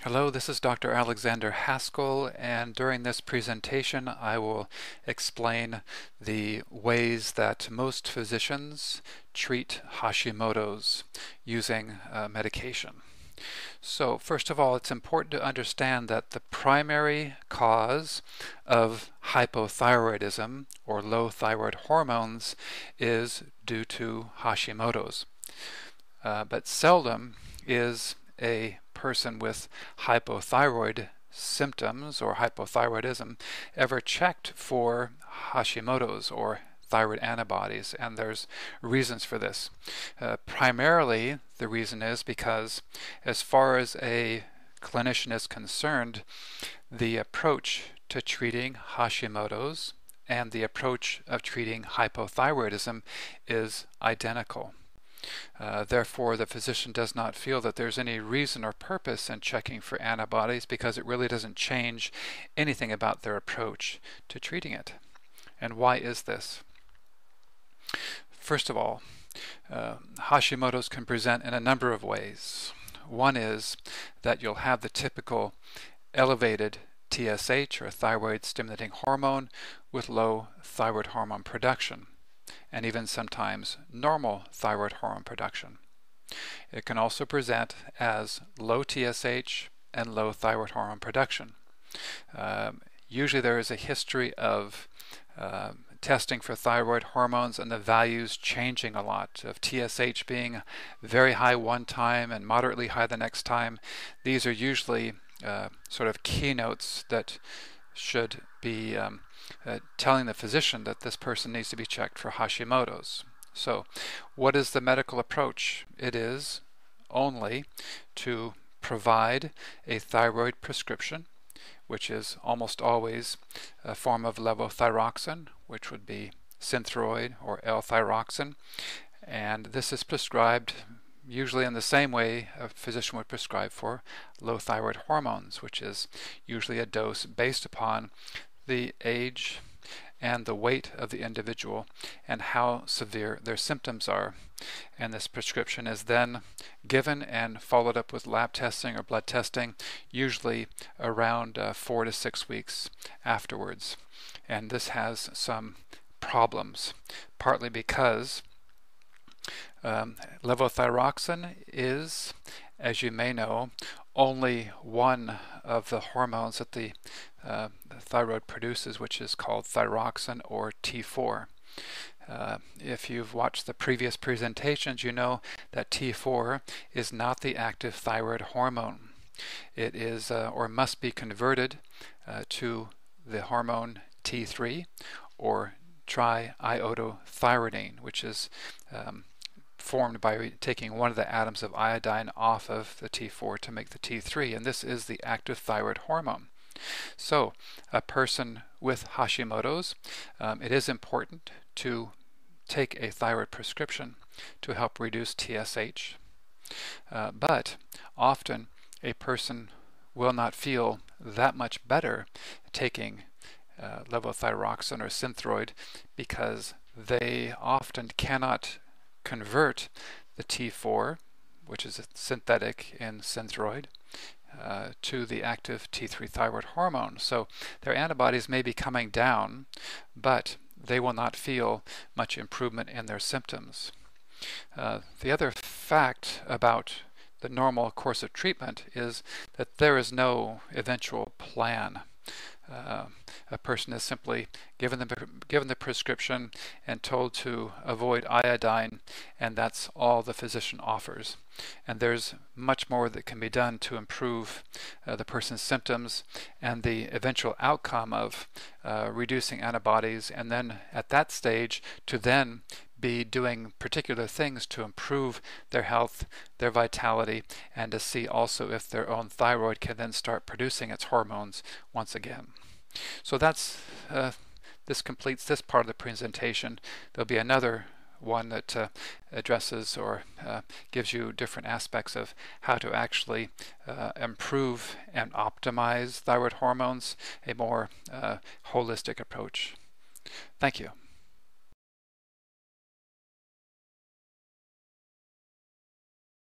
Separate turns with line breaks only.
Hello, this is Dr. Alexander Haskell, and during this presentation I will explain the ways that most physicians treat Hashimoto's using medication. So first of all, it's important to understand that the primary cause of hypothyroidism or low thyroid hormones is due to Hashimoto's, but seldom is a person with hypothyroid symptoms or hypothyroidism ever checked for Hashimoto's or thyroid antibodies, and there's reasons for this. Primarily, the reason is because as far as a clinician is concerned, the approach to treating Hashimoto's and the approach of treating hypothyroidism is identical. Therefore, the physician does not feel that there's any reason or purpose in checking for antibodies because it really doesn't change anything about their approach to treating it. And why is this? First of all, Hashimoto's can present in a number of ways. One is that you'll have the typical elevated TSH or thyroid stimulating hormone with low thyroid hormone production, and even sometimes normal thyroid hormone production. It can also present as low TSH and low thyroid hormone production. Usually there is a history of testing for thyroid hormones and the values changing a lot, of TSH being very high one time and moderately high the next time. These are usually sort of keynotes that should be telling the physician that this person needs to be checked for Hashimoto's. So what is the medical approach? It is only to provide a thyroid prescription, which is almost always a form of levothyroxine, which would be Synthroid or L-thyroxine, and this is prescribed usually in the same way a physician would prescribe for low thyroid hormones, which is usually a dose based upon the age and the weight of the individual and how severe their symptoms are. And this prescription is then given and followed up with lab testing or blood testing, usually around 4 to 6 weeks afterwards. And this has some problems, partly because levothyroxine is, as you may know, only one of the hormones that the thyroid produces, which is called thyroxine or T4. If you've watched the previous presentations, you know that T4 is not the active thyroid hormone. It is or must be converted to the hormone T3 or triiodothyronine, which is formed by taking one of the atoms of iodine off of the T4 to make the T3, and this is the active thyroid hormone. So a person with Hashimoto's, it is important to take a thyroid prescription to help reduce TSH, but often a person will not feel that much better taking levothyroxine or Synthroid because they often cannot convert the T4, which is synthetic in Synthroid, to the active T3 thyroid hormone. So their antibodies may be coming down, but they will not feel much improvement in their symptoms. The other fact about the normal course of treatment is that there is no eventual plan. A person is simply given the prescription and told to avoid iodine, and that's all the physician offers. And there's much more that can be done to improve the person's symptoms and the eventual outcome of reducing antibodies, and then at that stage to then be doing particular things to improve their health, their vitality, and to see also if their own thyroid can then start producing its hormones once again. So that's this completes this part of the presentation. There'll be another one that addresses or gives you different aspects of how to actually improve and optimize thyroid hormones, a more holistic approach. Thank you.